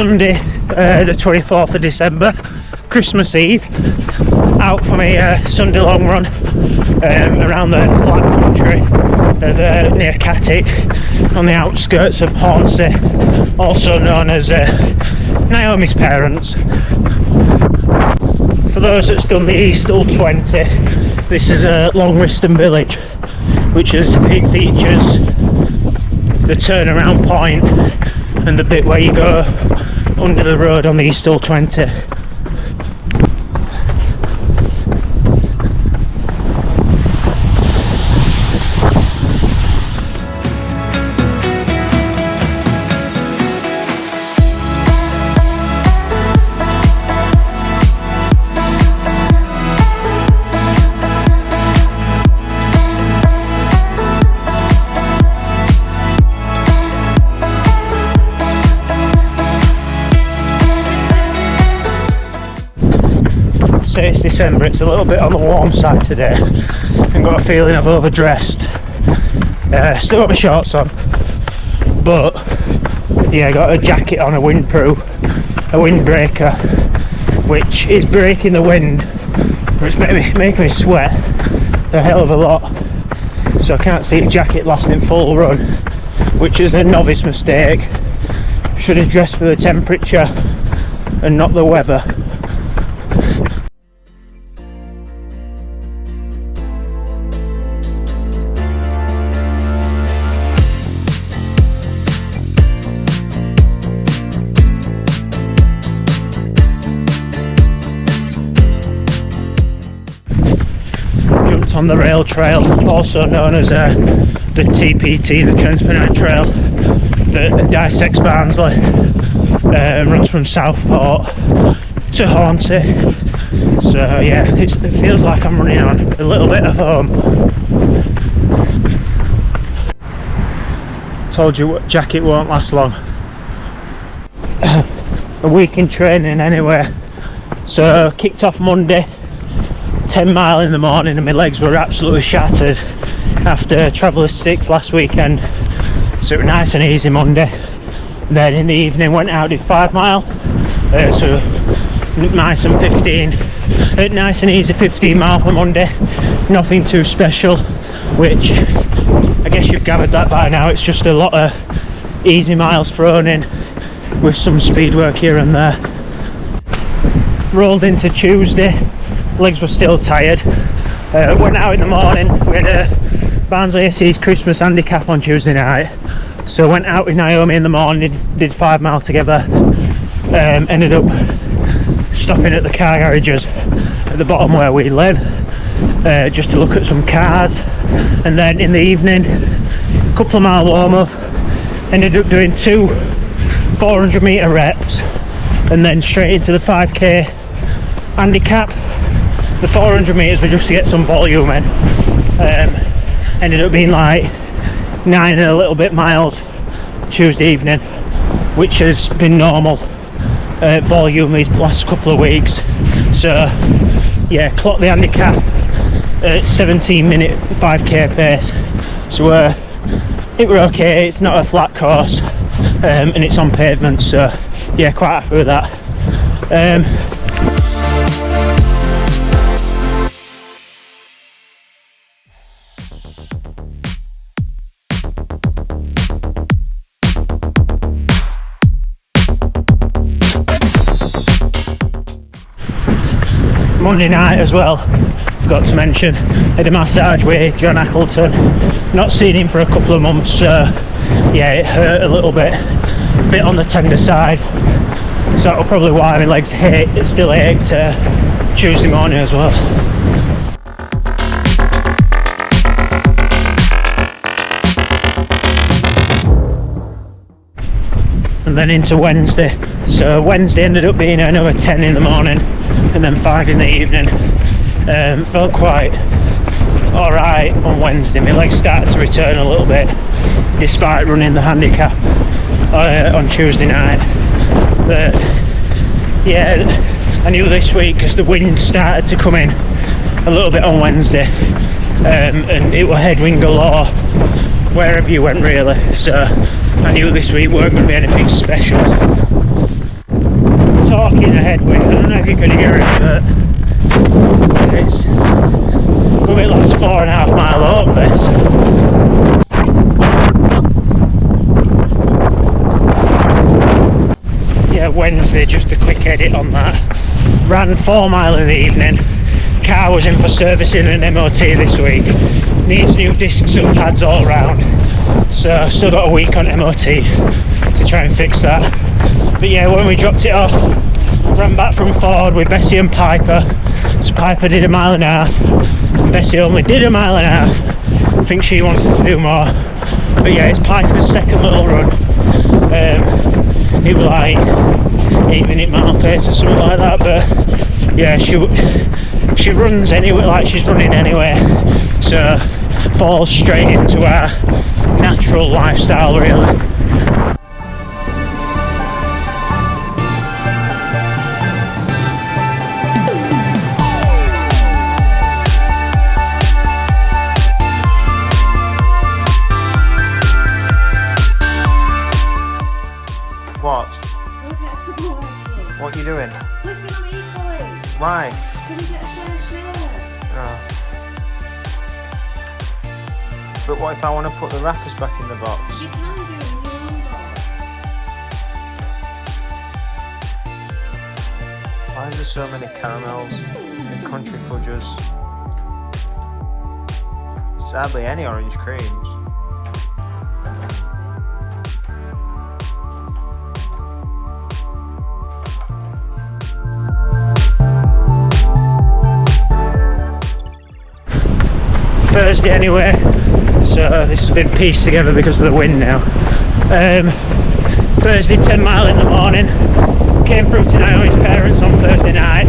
Sunday, the 24th of December, Christmas Eve, out for my Sunday long run around the Black Country of near Cattic, on the outskirts of Barnsley, also known as Naomi's parents. For those that's done the East 20, this is Longriston village, which it features the turnaround point and the bit where you go under the road on the East 20. So it's December, it's a little bit on the warm side today, and got a feeling I've overdressed. Still got my shorts on, but yeah, got a jacket on, a windbreaker, which is breaking the wind, but it's making me sweat a hell of a lot, so I can't see a jacket lasting full run, which is a novice mistake. Should have dressed for the temperature and not the weather. On the rail trail, also known as the TPT, the Transpennine Trail, that dissects Barnsley, runs from Southport to Hornsey. So yeah, it feels like I'm running on a little bit of home. Told you what, jacket won't last long. A week in training anyway. So kicked off Monday, 10 mile in the morning, and my legs were absolutely shattered after Traveller's 6 last weekend, so it was nice and easy Monday. Then in the evening went out, did 5 mile, so nice and easy 15 mile for Monday, nothing too special, which I guess you've gathered that by now. It's just a lot of easy miles thrown in with some speed work here and there. Rolled into Tuesday, legs were still tired. Went out in the morning. We had a Barnsley AC Christmas Handicap on Tuesday night, so went out with Naomi in the morning, did 5 mile together. Ended up stopping at the car garages at the bottom where we live, just to look at some cars, and then in the evening a couple of mile warm up. Ended up doing 2 400 metre reps and then straight into the 5k handicap. The 400 metres were just to get some volume in. Ended up being like 9 and a little bit miles Tuesday evening, which has been normal volume these last couple of weeks. So yeah, clocked the handicap at 17-minute 5k pace. So it were okay. It's not a flat course, and it's on pavement, so yeah, quite happy with that. Monday night as well, forgot to mention, had a massage with John Ackleton. Not seen him for a couple of months, so yeah, it hurt a little bit on the tender side, so that'll probably why my legs still ached Tuesday morning as well. And then into Wednesday. So Wednesday ended up being another 10 in the morning and then 5 in the evening. Felt quite alright on Wednesday. My legs started to return a little bit despite running the handicap on Tuesday night. But yeah, I knew this week because the wind started to come in a little bit on Wednesday, and it was headwind galore wherever you went really, so I knew this week weren't going to be anything special. talking ahead with. I don't know if you can hear it, but it's going to be last 4.5 mile home this. Yeah, Wednesday, just a quick edit on that. Ran 4 mile in the evening. Car was in for servicing and MOT this week. Needs new discs and pads all round. So still got a week on MOT to try and fix that. But yeah, when we dropped it off, ran back from Ford with Bessie and Piper. So Piper did 1.5 miles, and Bessie only did 1.5 miles. I think she wanted to do more. But yeah, it's Piper's second little run. It was like 8-minute mile pace or something like that. But yeah, she runs anyway, like she's running anyway. So falls straight into our natural lifestyle, really. What are you doing? Splitting them equally. Why? Can we get a fair share? Oh. But what if I want to put the wrappers back in the box? You can do it in your own box. Why is there so many caramels and country fudges? There's hardly any orange creams. Thursday anyway, so this has been pieced together because of the wind now. Thursday, 10 mile in the morning, came through to Naomi's parents on Thursday night,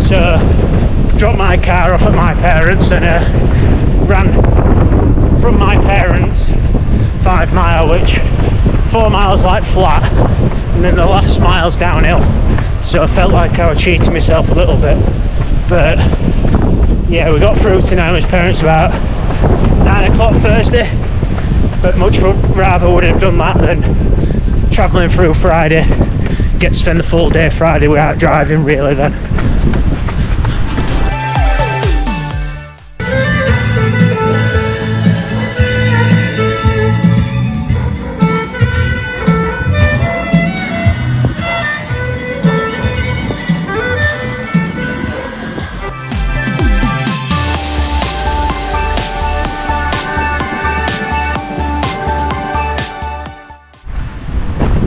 so dropped my car off at my parents and ran from my parents 5 mile, which 4 miles like flat, and then the last mile's downhill, so I felt like I was cheating myself a little bit. But yeah, we got through to Naomi's parents about 9 o'clock Thursday, but much rather would have done that than travelling through Friday, get to spend the full day Friday without driving really then.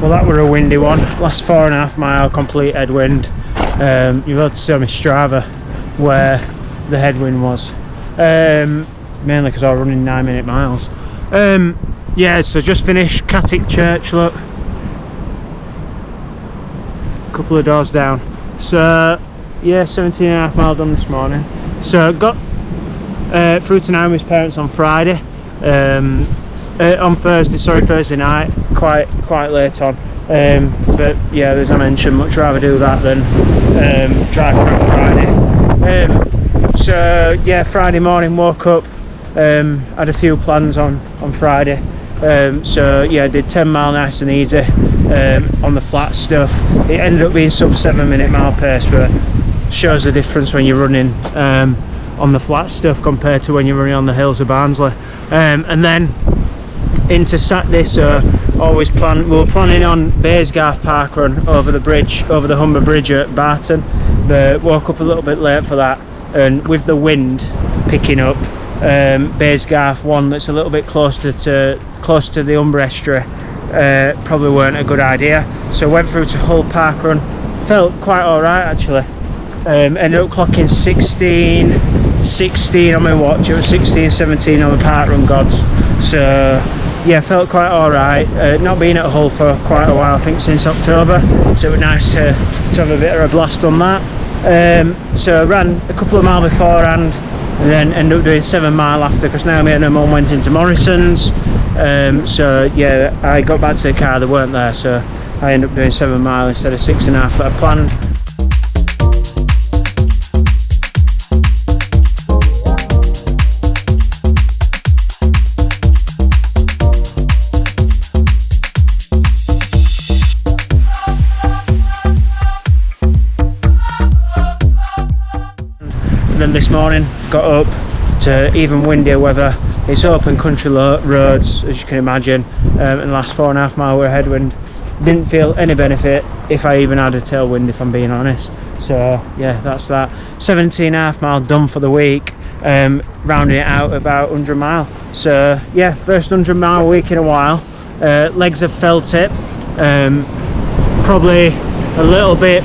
Well, that were a windy one. Last 4.5 mile complete headwind. You've able to see on my Strava where the headwind was, mainly because I was running 9-minute miles. Yeah, so just finished Cattic Church, look, a couple of doors down. So yeah, 17.5 mile done this morning. So got through to Naomi's parents on Friday, on Thursday night, quite late on. But yeah, as I mentioned, much rather do that than drive through Friday. So yeah, Friday morning woke up, had a few plans on Friday. So yeah, I did 10 mile nice and easy on the flat stuff. It ended up being sub 7-minute mile pace, but shows the difference when you're running on the flat stuff compared to when you're running on the hills of Barnsley. And then into Saturday, so we were planning on Baysgarth parkrun over the bridge, over the Humber Bridge at Barton, but woke up a little bit late for that, and with the wind picking up, Baysgarth one that's a little bit close to the Humber estuary probably weren't a good idea, so went through to Hull parkrun. Felt quite alright actually. Ended up clocking 16 on my watch. It was 16:17 on the parkrun gods, so yeah, felt quite alright. Not been at Hull for quite a while, I think since October, so it was nice to have a bit of a blast on that. So I ran a couple of miles beforehand and then ended up doing 7 mile after, because Naomi and her mum went into Morrison's. So yeah, I got back to the car, they weren't there, so I ended up doing 7 mile instead of 6.5 that I planned. morning, got up to even windier weather. It's open country roads, as you can imagine, and the last 4.5 mile were a headwind. Didn't feel any benefit if I even had a tailwind, if I'm being honest. So yeah, that's that. 17.5 mile done for the week, rounding it out about 100 mile. So yeah, first 100 mile week in a while. Legs have felt it, probably a little bit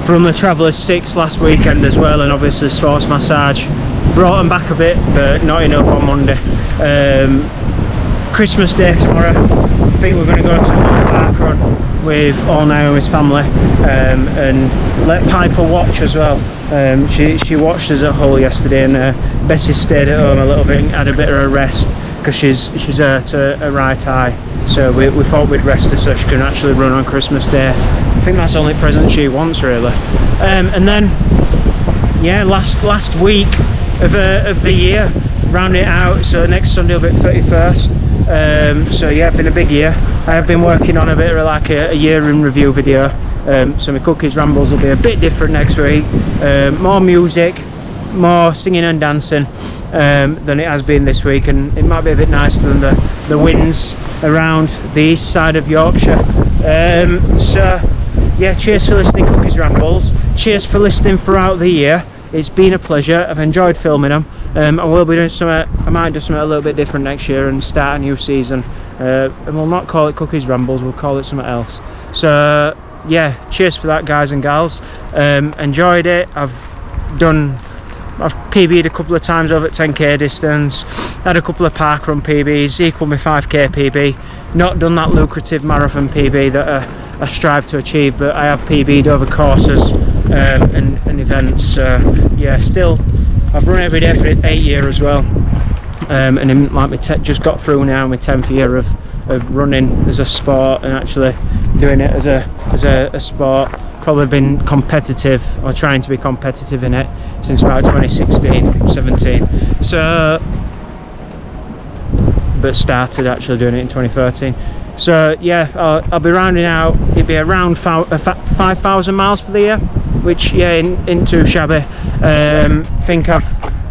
from the Traveller's 6 last weekend as well, and obviously sports massage brought them back a bit, but not enough on Monday. Christmas Day tomorrow, I think we're going to go to a parkrun with all Naomi's family, and let Piper watch as well. She watched us at Hull yesterday, and Bessie stayed at home a little bit and had a bit of a rest because she's hurt her right eye, so we thought we'd rest her so she can actually run on Christmas Day. I think that's the only present she wants really. And then yeah, last week of the year, round it out, so next Sunday will be 31st. So yeah, been a big year. I have been working on a bit of like a year in review video, so my Cookies Rambles will be a bit different next week. More music, more singing and dancing than it has been this week, and it might be a bit nicer than the winds around the east side of Yorkshire. So yeah, cheers for listening, Cookies Rambles. Cheers for listening throughout the year. It's been a pleasure. I've enjoyed filming them. I will be doing something. I might do something a little bit different next year and start a new season. And we'll not call it Cookies Rambles. We'll call it something else. So yeah, cheers for that, guys and gals. Enjoyed it. I've PB'd a couple of times over at 10k distance. Had a couple of parkrun PBs, equal my 5k PB. Not done that lucrative marathon PB that I strive to achieve, but I have PB'd over courses and events. Yeah, still I've run every day for 8 years as well, and in, like just got through now my 10th year of running as a sport and actually doing it as a sport. Probably been competitive or trying to be competitive in it since about 2016-17. So, but started actually doing it in 2013. So yeah, I'll be rounding out. It'd be around 5,000 miles for the year, which yeah, ain't too shabby. Think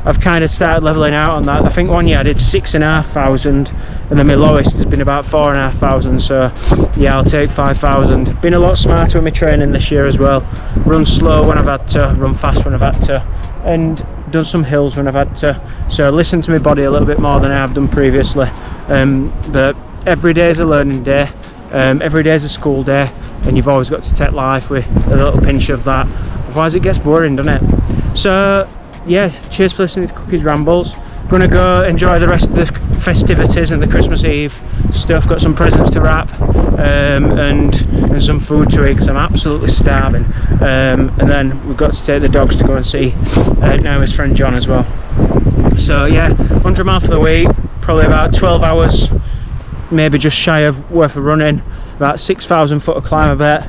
I've kind of started leveling out on that. I think one year I did 6,500, and then my lowest has been about 4,500. So yeah, I'll take 5,000. Been a lot smarter with my training this year as well. Run slow when I've had to, run fast when I've had to, and done some hills when I've had to. So listen to my body a little bit more than I have done previously. But every day is a learning day. Every day is a school day, and you've always got to take life with a little pinch of that. Otherwise it gets boring, doesn't it? So yeah, cheers for listening to Cookies Rambles. Gonna go enjoy the rest of the festivities and the Christmas Eve stuff. Got some presents to wrap, and some food to eat because I'm absolutely starving. And then we've got to take the dogs to go and see Naomi's friend John as well. So yeah, 100 mile for the week, probably about 12 hours, maybe just shy of worth of running, about 6,000 foot of climb, I bet.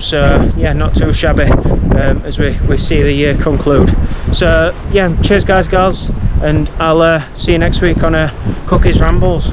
So yeah, not too shabby as we see the year conclude. So yeah, cheers guys, girls, and I'll see you next week on Cookies Rambles.